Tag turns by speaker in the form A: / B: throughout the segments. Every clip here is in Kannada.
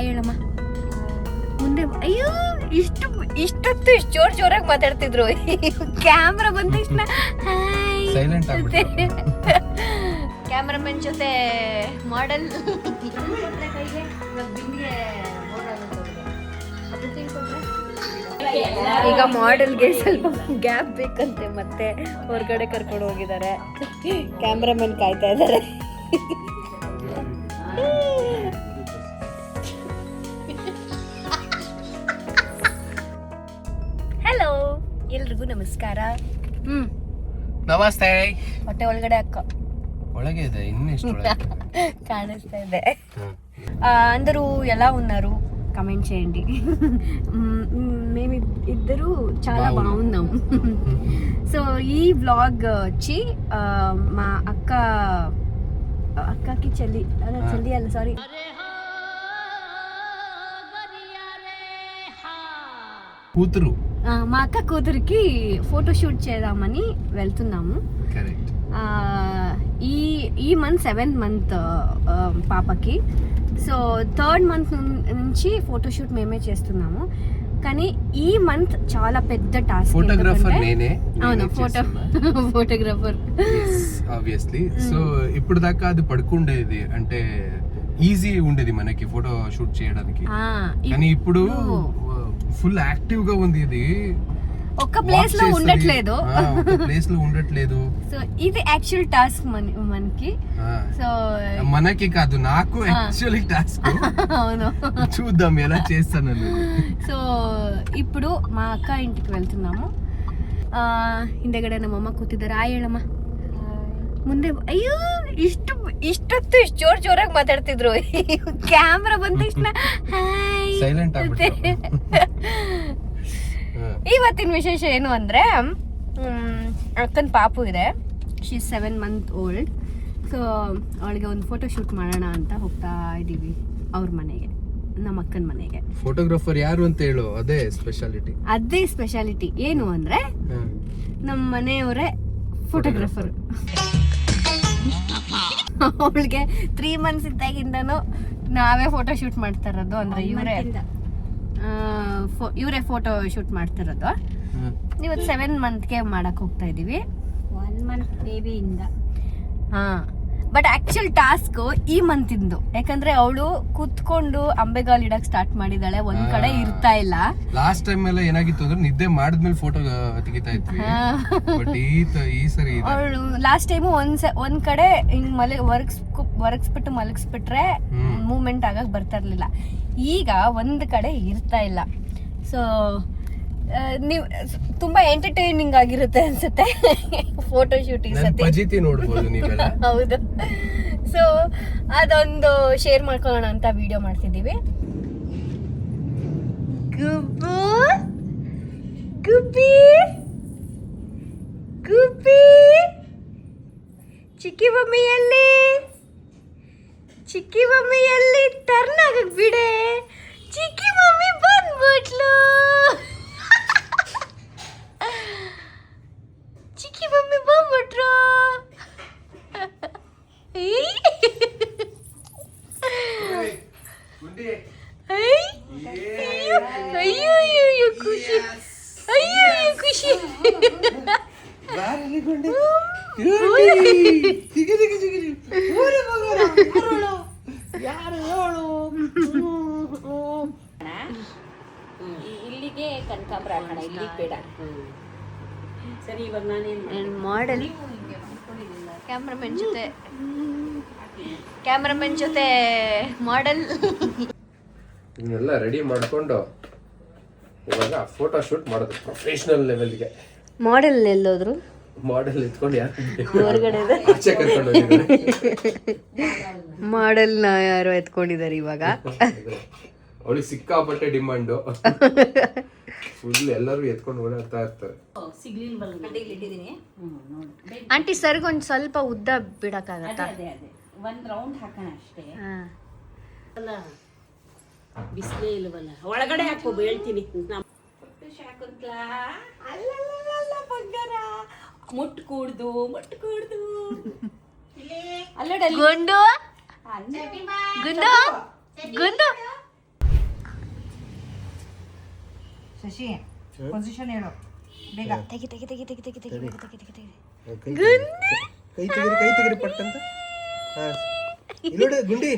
A: ಹಾಯ್ ಹೇಳಮ್ಮ ಮುಂದೆ. ಅಯ್ಯೋ ಇಷ್ಟೊತ್ತು ಇಷ್ಟು ಜೋರಾಗಿ ಮಾತಾಡ್ತಿದ್ರು. ಕ್ಯಾಮ್ರಾ ಬಂದ ತಕ್ಷಣ ಕ್ಯಾಮ್ರಾಮನ್ ಜೊತೆ ಮಾಡೆಲ್. ಈಗ ಮಾಡೆಲ್ಗೆ ಸ್ವಲ್ಪ ಗ್ಯಾಪ್ ಬೇಕಂತೆ, ಮತ್ತೆ ಹೊರಗಡೆ ಕರ್ಕೊಂಡು ಹೋಗಿದ್ದಾರೆ. ಕ್ಯಾಮ್ರಾಮನ್ ಕಾಯ್ತಾ ಇದ್ದಾರೆ. ಹಲೋ ಎಲ್ರಿಗೂ ನಮಸ್ಕಾರ.
B: ನಮಸ್ತೆ.
A: ಹೊಟ್ಟೆ ಒಳಗಡೆ ಅಕ್ಕ
B: ಒಳಗೆ ಇದೆ, ಇನ್ನೆಷ್ಟು
A: కానిస్తా ಇದೆ. అందరూ ఎలా ఉన్నారు కమెంట్ చేయండి. మేము ఇద్దరు చాలా బాగున్నాం. సో ఈ వ్లాగ్ వచ్చి మా అక్కకి చెల్లి అల్ల సారీ
B: కూతురు,
A: మా అక్క కూతురికి ఫోటోషూట్ చేద్దామని వెళ్తున్నాము. ఈ మంత్ 7th మంత్ పాపకి. సో 3rd మంత్ నుంచి ఫోటోషూట్ మేమే చేస్తున్నాము. కానీ ఈ మంత్ చాలా పెద్ద టాస్క్.
B: ఫోటోగ్రాఫర్ నేనే.
A: అవును, ఫోటోగ్రాఫర్
B: ఆబ్వియస్లీ. సో ఇప్పుడు దాకా అది పడుకుండేది, అంటే ఈజీ ఉండేది మనకి ఫోటో షూట్ చేయడానికి. కానీ ఇప్పుడు ఫుల్ యాక్టివ్ గా ఉంది. ఇది
A: ఒక ప్లేస్ లో ఉండట్లేదు.
B: సో
A: ఇది యాక్చువల్ టాస్క్ మనకి. సో
B: మనకి కాదు, నాకు యాక్చువల్లీ టాస్క్.
A: అవును,
B: చూద్దాం ఎలా చేస్తాను.
A: సో ఇప్పుడు మా అక్క ఇంటికి వెళ్తున్నాము. ಹಿಂದೆಗಡೆ ನಮ್ಮಮ್ಮ ಕೂತಿದ್ದಾರೆ. ಹಾಯ್ ಹೇಳಮ್ಮ ಮುಂದೆ. ಅಯ್ಯೋ ಇಷ್ಟೊತ್ತು ಇಷ್ಟು ಜೋರಾಗಿ ಮಾತಾಡ್ತಿದ್ರು. ಕ್ಯಾಮ್ರಾ ಬಂದ ತಕ್ಷಣ
B: ಸೈಲೆಂಟ್ ಆಗ್ಬಿಟ್ಟೆ.
A: ಇವತ್ತಿನ ವಿಶೇಷ ಏನು ಅಂದ್ರೆ, ಅಕ್ಕನ ಪಾಪು ಇದೆ. She 7 month old. ಸೊ ಅವಳಿಗೆ ಒಂದು ಫೋಟೋ ಶೂಟ್ ಮಾಡೋಣ ಅಂತ ಹೋಗ್ತಾ ಇದ್ದೀವಿ ಅವ್ರ ಮನೆಗೆ, ನಮ್ಮ ಅಕ್ಕನ ಮನೆಗೆ.
B: ಫೋಟೋಗ್ರಾಫರ್ ಯಾರು ಅಂತ ಹೇಳು, ಅದೇ ಸ್ಪೆಷಾಲಿಟಿ. ಏನು ಅಂದ್ರೆ ನಮ್ಮ ಮನೆಯವರೇ ಫೋಟೋಗ್ರಾಫರ್. ಅವಳಿಗೆ 3 months ಇದ್ದಾಗಿಂದನೂ ನಾವೇ ಫೋಟೋ ಶೂಟ್ ಮಾಡ್ತಾ ಇರೋದು. ಅಂದ್ರೆ ಇವರೇ ಫೋಟೋ ಶೂಟ್ ಮಾಡ್ತಿರೋದು. ಇವತ್ತು 7 monthಗೆ ಮಾಡಕ್ ಹೋಗ್ತಾ ಇದೀವಿ. 1 month ಬೇಬಿಯಿಂದ. ಬಟ್ ಆಕ್ಚುಲ್ ಟಾಸ್ಕ್ ಈ ಮಂತ್ ಇಂದು, ಯಾಕಂದ್ರೆ ಅವಳು ಕೂತ್ಕೊಂಡು ಅಂಬೆಗಾಲ್ ಇಡಕ್ ಸ್ಟಾರ್ಟ್ ಮಾಡಿದಾಳೆ. ಒಂದ್ ಕಡೆ ಇರ್ತಾ ಇಲ್ಲ. ಲಾಸ್ಟ್ ಟೈಮ್ ಎಲ್ಲ ಏನಾಗಿತ್ತು ಅಂದ್ರೆ ನಿದ್ದೆ ಮಾಡಿದ್ಮೇಲೆ ಫೋಟೋ ತೆಗಿತಾ ಇದ್ವಿ. ಬಟ್ ಈ ಸರಿ
A: ಅವಳು ಲಾಸ್ಟ್ ಟೈಮ್ ಒಂದ್ ಕಡೆ ಹಿಂಗ್ ಒರಗಿಸ್ಬಿಟ್ಟು ಮಲಗಿಸ್ಬಿಟ್ರೆ ಮೂವ್ಮೆಂಟ್ ಆಗಕ್ ಬರ್ತಾ ಇರ್ಲಿಲ್ಲ. ಈಗ ಒಂದ್ ಕಡೆ ಇರ್ತಾ ಇಲ್ಲ. ಸೊ ನೀವು ತುಂಬಾ ಎಂಟರ್ಟೈನಿಂಗ್ ಆಗಿರುತ್ತೆ ಅನ್ಸುತ್ತೆ ಫೋಟೋ ಶೂಟ್ ಈ ಸತಿ. ಹೌದು. ಸೊ ಅದೊಂದು ಶೇರ್ ಮಾಡ್ಕೊಳ್ಳೋಣ ಅಂತ ವಿಡಿಯೋ ಮಾಡ್ತಿದ್ದೀವಿ. ಗುಬ್ಬಿ ಚಿಕ್ಕಿ ಮಮ್ಮಿಯಲ್ಲಿ ಟರ್ನ್ ಆಗಕ್ ಬಿಡೆ. ಚಿಕ್ಕಿ ಮಮ್ಮಿ ಬಂದ್ಬಿಟ್ಲು. ಚಿಕ್ಕಿ ಮಮ್ಮಿ ಬಂದ್ಬಿಟ್ರು. ಅಯ್ಯೋ ಖುಷಿ. ಇಲ್ಲಿಗೆ ಕನಕಾಂಬರ ಹಾಕೋಣ, ಇಲ್ಲಿಗೆ ಬೇಡ. ಸರಿ, ಇವಾಗ ನಾನೇನು ಮಾಡೆಲ್ ಕ್ಯಾಮ್ರಾಮನ್ ಜೊತೆ ಮಾಡೆಲ್
B: ಇದನ್ನೆಲ್ಲ ರೆಡಿ ಮಾಡ್ಕೊಂಡು ಇವಾಗ ಫೋಟೋ ಶೂಟ್ ಮಾಡೋದು ಪ್ರೊಫೆಷನಲ್ ಲೆವೆಲ್ಗೆ.
A: ಮಾಡೆಲ್ ಎಲ್ಲೋದ್ರು?
B: ಮಾಡೆಲ್ ಎತ್ಕೊಂಡು
A: ಹೊರಗಡೆ ಮಾಡೆಲ್ನ ಯಾರೋ ಎತ್ಕೊಂಡಿದ್ದಾರೆ ಇವಾಗ.
B: ಅವಳಿಗೆ ಸಿಕ್ಕಾಪಟ್ಟೆ ಡಿಮಾಂಡು. ಫುಲ್ ಎಲ್ಲರೂ ಎತ್ಕೊಂಡು ಓಡಾಡ್ತಾ ಇರ್ತಾರೆ.
A: ಆಂಟಿ ಸರ್ಗ್ ಒಂದ್ ಸ್ವಲ್ಪ ಉದ್ದ ಬಿಡಕ್ಕಾಗತ್ತಾ?
C: ಒಂದ್ ರೌಂಡ್ ಹಾಕೋಣ ಅಷ್ಟೇ. ಬಿಸಿಲೇ ಇಲ್ವಲ್ಲ, ಒಳಗಡೆ ಹಾಕೋ ಹೇಳ್ತೀನಿ. ಮುಟ್ಟು ಕೂಡ್ದು
A: ಗುಂಡು ಗುಂಡು ಗುಂಡು
D: ಶಶಿ ಪೊಸಿಷನ್ ಹೇಳು ಬೇಗ.
A: ತೆಗಿ ತೆಗಿ ತೆಗಿ ತೆಗಿ ತೆಗಿ ತೆಗಿ ತೆಗಿ ತೆಗಿ ತೆಗಿ
E: ಕೈ ತೆಗಿರಿ ಪಟ್ಟಂತ. ಇಲ್ಲೋಡೆ ಗುಂಡಿ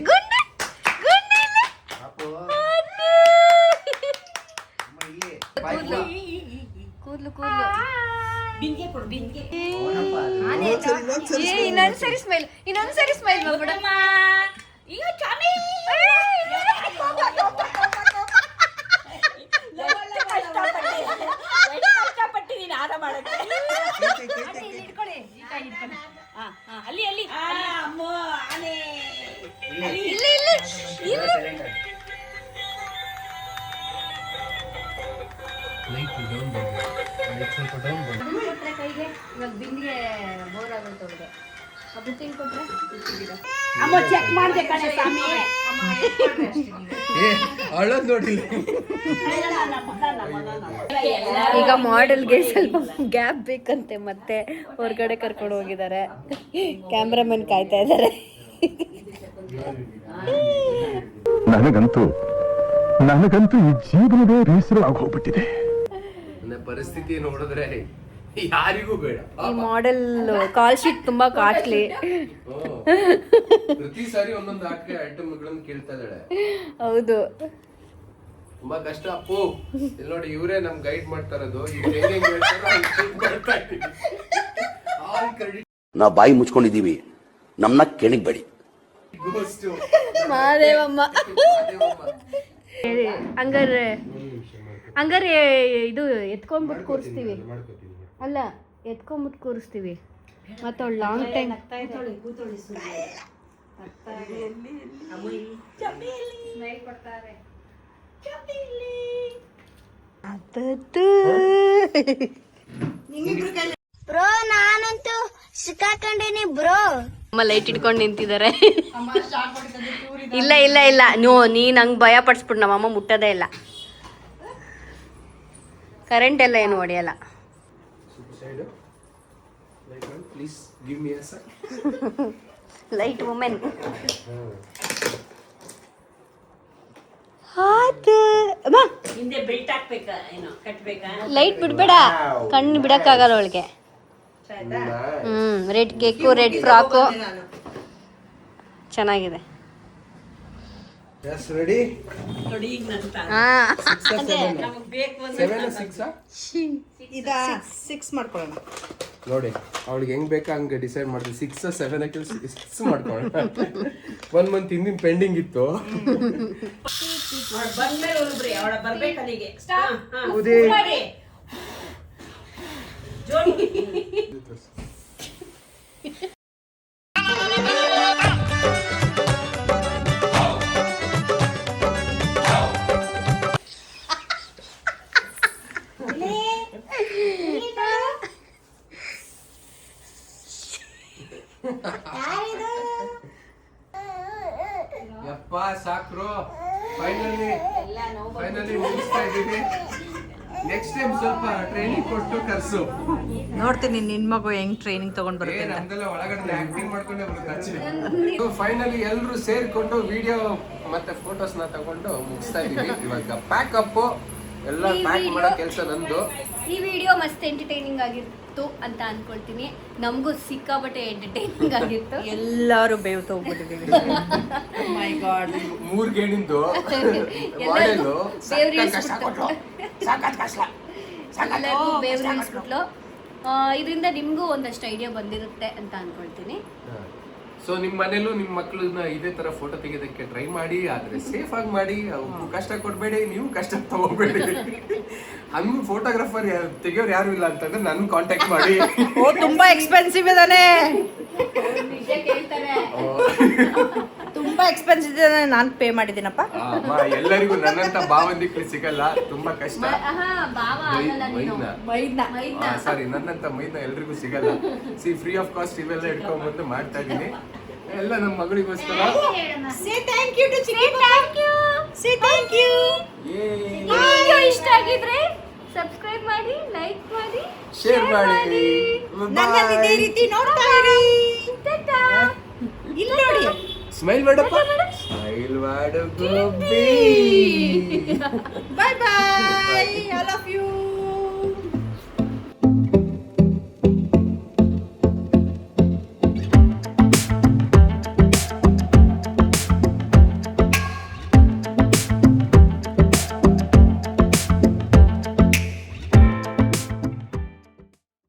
A: ಕೂದ್ಲು ಕೂದ್ಲು
C: ಬಿಂದಿಗೆ ಕೊಡು ಬಿಂದಿಗೆ.
A: ಇನ್ನೊಂದ್ಸರಿ ಸ್ಮೈಲ್ ಮಾಡ್ಬಿಡಮ್ಮ.
C: ಈಗ ಚಾಮಿ ಕಷ್ಟಪಟ್ಟಿದ್ದೀನಿ ಆದ ಮಾಡಕ್ಕೆ. ಅಲ್ಲಿ ಅಲ್ಲಿ ಅಮ್ಮ ಆನೆ
A: ಕೊಟ್ರೆ ಕೈಗೆ ಇವಾಗ ಬಿಂದಿಗೆ ಬೋರ್ ಆಗುತ್ತೆ ಅವ್ರಿಗೆ. ಬುತ್ತಿನ ಕೊಟ್ರೆ
C: ಅಮ್ಮ ಚೆಕ್ ಮಾಡ್ದೆ ಕಣೆ ಸ್ವಾಮಿ.
E: ಅಳೋದ್ ನೋಡಿಲ್ಲ.
A: ಈಗ ಮಾಡೆಲ್ಗೆ ಸ್ವಲ್ಪ ಗ್ಯಾಪ್ ಬೇಕಂತೆ, ಮತ್ತೆ ಹೊರಗಡೆ ಕರ್ಕೊಂಡು ಹೋಗಿದ್ದಾರೆ. ಕ್ಯಾಮ್ರಾಮನ್ ಕಾಯ್ತಾ ಇದ್ದಾರೆ.
F: ನನಗಂತೂ ಈ ಜೀವನವೇ ಬೇಸರವಾಗಿ ಹೋಗ್ಬಿಟ್ಟಿದೆ.
E: ನನ್ನ ಪರಿಸ್ಥಿತಿ ನೋಡಿದ್ರೆ ಯಾರಿಗೂ ಬೇಡ.
A: ಈ ಮಾಡೆಲ್ ಕಾಲ್ ಶೀಟ್ ತುಂಬಾ ಕಾಸ್ಟ್ಲಿ.
E: ಪ್ರತಿ ಸಾರಿ ಒಂದೊಂದು ಆಟಿಕೆ ಐಟಮ್ಗಳನ್ನು ಕೇಳ್ತಾ ಇದ್ದಾಳೆ.
A: ಹೌದು,
E: ತುಂಬಾ ಕಷ್ಟ ಅಪ್ಪು. ಇಲ್ಲಿ ನೋಡಿ, ಇವರೇ ನಮ್ ಗೈಡ್ ಮಾಡ್ತಾ ಇರೋದು. ಹೆಂಗೆ ಹೇಳ್ತಾರೋ
G: ನಾವು ಬಾಯಿ ಮುಚ್ಕೊಂಡಿದೀವಿ, ನಮ್ಮನ್ನ ಕೆಣಿಗ್ಬೇಡಿ.
A: ಮಾದೇವಮ್ಮ. ಹಂಗಾರೆ ಇದು ಎತ್ಕೊಂಡ್ಬಿಟ್ಟು ಕೂರಿಸ್ತೀವಿ. ಅಲ್ಲ, ಎತ್ಕೊಂಡ್ಬಿಟ್ಟು ಕೂರಿಸ್ತೀವಿ. ಮತ್ತೆ ಅವಳು ಲಾಂಗ್ ಟೈಮ್
H: ಬ್ರೋ ನಾನಂತೂ ಸಿಕ್ಕಾಕೊಂಡಿನಿ ಬ್ರೋ.
A: ಅಮ್ಮ ಲೈಟ್ ಇಟ್ಕೊಂಡು ನಿಂತಿದ್ದಾರೆ. ಇಲ್ಲ ಇಲ್ಲ ಇಲ್ಲ, ನೀನ್ ಹಂಗ್ ಭಯ ಪಡಿಸ್ಬಿಟ್ಟು ನಮ್ಮಮ್ಮ ಮುಟ್ಟೋದೇ ಇಲ್ಲ. ಕರೆಂಟ್ ಎಲ್ಲ ಏನು ಹೊಡೆಯಲ್ಲ. Light women.
C: ಹಿಂದೆ ಬೆಲ್ಟ್ ಹಾಕ್ಬೇಕಾ ಏನೋ ಕಟ್ಬೇಕಾ?
A: ಲೈಟ್ ಬಿಡ್ಬೇಡ, ಕಣ್ಣು ಬಿಡಕ್ಕಾಗಲ್ಲ ಅವಳಿಗೆ. ರೆಡ್ ಕೇಕು, ರೆಡ್ ಫ್ರಾಕು ಚೆನ್ನಾಗಿದೆ.
E: ರೆಡಿ
C: ನೋಡಿ ಈಗ ನಂತ ನಮಗೆ ಬೇಕು ಅಂದ್ರೆ
E: 7 6
D: ಇದ 6 ಮಾಡ್ಕೊಳ್ಳೋಣ.
E: ನೋಡಿ, ಅವಳಿಗೆ ಹೆಂಗ್ ಬೇಕಾ ಹಂಗೆ ಡಿಸೈಡ್ ಮಾಡಿದ್ವಿ. 6 7 6 ಮಾಡ್ಕೊಳ್ಳೋಣ. 1 ಮಂತ್ ಹಿಂದಿನ ಪೆಂಡಿಂಗ್ ಇತ್ತು.
C: ಬಂದ್ಮೇಲೆ ಒಬ್ರಿ ಅವಳ ಬರ್ಬೇಕು ಅಲ್ಲಿಗೆ. ಜೋಡಿ
E: ಯಪ್ಪ ಸಾಕ್ರು. ಫೈನಲಿ ಮುಗಿಸ್ತಾ ಇದೀವಿ. ನೆಕ್ಸ್ಟ್ ಟೈಮ್ ಸ್ವಲ್ಪ ಟ್ರೈನಿಂಗ್ ಕೊಟ್ಟು ಕರ್ಸು.
D: ನೋಡ್ತೀನಿ ನಿನ್ ಮಗು ಹೆಂಗ್ ಟ್ರೈನಿಂಗ್ ತಗೊಂಡ್ ಬರುತ್ತೆ.
E: ನಮ್ದೆಲ್ಲ ಒಳಗಡೆ ಆಕ್ಟಿಂಗ್ ಮಾಡ್ಕೊಂಡೆ ಬರುತ್ತೆ. ಫೈನಲಿ ಎಲ್ಲರೂ ಸೇರ್ಕೊಂಡು ವಿಡಿಯೋ ಮತ್ತೆ ಫೋಟೋಸ್ ನ ತಗೊಂಡು ಮುಗಿಸ್ತಾ ಇದೀವಿ. ಇವಾಗ ಪ್ಯಾಕ್ ಅಪ್ ಎಲ್ಲ ಪ್ಯಾಕ್ ಮಾಡೋ ಕೆಲಸ ನಂದು.
A: ಈ ವಿಡಿಯೋ ಮಸ್ತ್ ಎಂಟರ್ಟೈನಿಂಗ್ ಆಗಿತ್ತು ಅಂತ ಅನ್ಕೊಳ್ತೀನಿ. ನಮಗೂ ಸಿಕ್ಕಾಪಟ್ಟೆ ಎಂಟರ್ಟೈನಿಂಗ್ ಆಗಿತ್ತು.
D: ಎಲ್ಲರೂ ಬೇವು ತಗೊಂಡ್ಬಿಟ್ಟಿದೀವಿ. ಮೈ ಗಾಡ್,
E: 3 ಗೇಣಿಂದು ಮಾಡೆಲು
A: ಎಲ್ಲರಿಗೂ ಬೇವ್ರು ಇಳಿಸ್ಬಿಟ್ಲು. ಇದರಿಂದ ನಿಮಗೂ ಒಂದಷ್ಟು ಐಡಿಯಾ ಬಂದಿರುತ್ತೆ ಅಂತ ಅನ್ಕೊಳ್ತೀನಿ.
E: ಸೊ ನಿಮ್ಮ ಮನೇಲೂ ನಿಮ್ಮ ಮಕ್ಕಳನ್ನ ಇದೇ ತರ ಫೋಟೋ ತೆಗೆಯೋದಕ್ಕೆ ಟ್ರೈ ಮಾಡಿ, ಆದ್ರೆ ಸೇಫ್ ಆಗಿ ಮಾಡಿ. ಅವ್ರಿಗೂ ಕಷ್ಟ ಕೊಡ್ಬೇಡಿ, ನೀವು ಕಷ್ಟ ತಗೋಬೇಡಿ. ಹಂಗೂ ಫೋಟೋಗ್ರಾಫರ್ ತೆಗಿಯೋರು ಯಾರು ಇಲ್ಲ ಅಂತಂದ್ರೆ ನನ್ ಕಾಂಟ್ಯಾಕ್ಟ್ ಮಾಡಿ.
D: ಓ ತುಂಬಾ ಎಕ್ಸ್ಪೆನ್ಸಿವ್ ಇದಾನೆ, ತುಂಬಾ ಎಕ್ಸ್ಪೆನ್ಸಿವ್ ಇದಾನೆ. ನಾನು ಪೇ ಮಾಡಿದ್ದೀನಪ್ಪ.
E: ಎಲ್ಲರಿಗೂ ನನ್ನಂತ ಭಾವಂದಿಕ್ರು ಸಿಗಲ್ಲ, ತುಂಬಾ ಕಷ್ಟ. ಸಾರಿ, ನನ್ನಂತ ಮೈದ್ನ ಎಲ್ರಿಗೂ ಸಿಗಲ್ಲ. ಫ್ರೀ ಆಫ್ ಕಾಸ್ಟ್ ಇವೆಲ್ಲ ಇಟ್ಕೊಂಡ್ ಬಂದು ಮಾಡ್ತಾ ಇದೀನಿ ಎಲ್ಲ ನಮ್ಮ ಮಗಳಿಗೋಸ್ಕರ.
A: ಇಷ್ಟ ಆಗಿದ್ರೆ ಸಬ್ಸ್ಕ್ರೈಬ್ ಮಾಡಿ, ಲೈಕ್ ಮಾಡಿ,
E: ಶೇರ್ ಮಾಡಿ.
D: ನನ್ನನ್ನು ಇದೇ ರೀತಿ ನೋಡ್ತಾ ಇರಿ. ಇಲ್ಲಿ ನೋಡಿ,
E: ಸ್ಮೈಲ್ ಮಾಡಪ್ಪ. ಸ್ಮೈಲ್ ಮಾಡು ಗೋಬಿ.
D: ಬಾಯ್ ಬಾಯ್. all of you.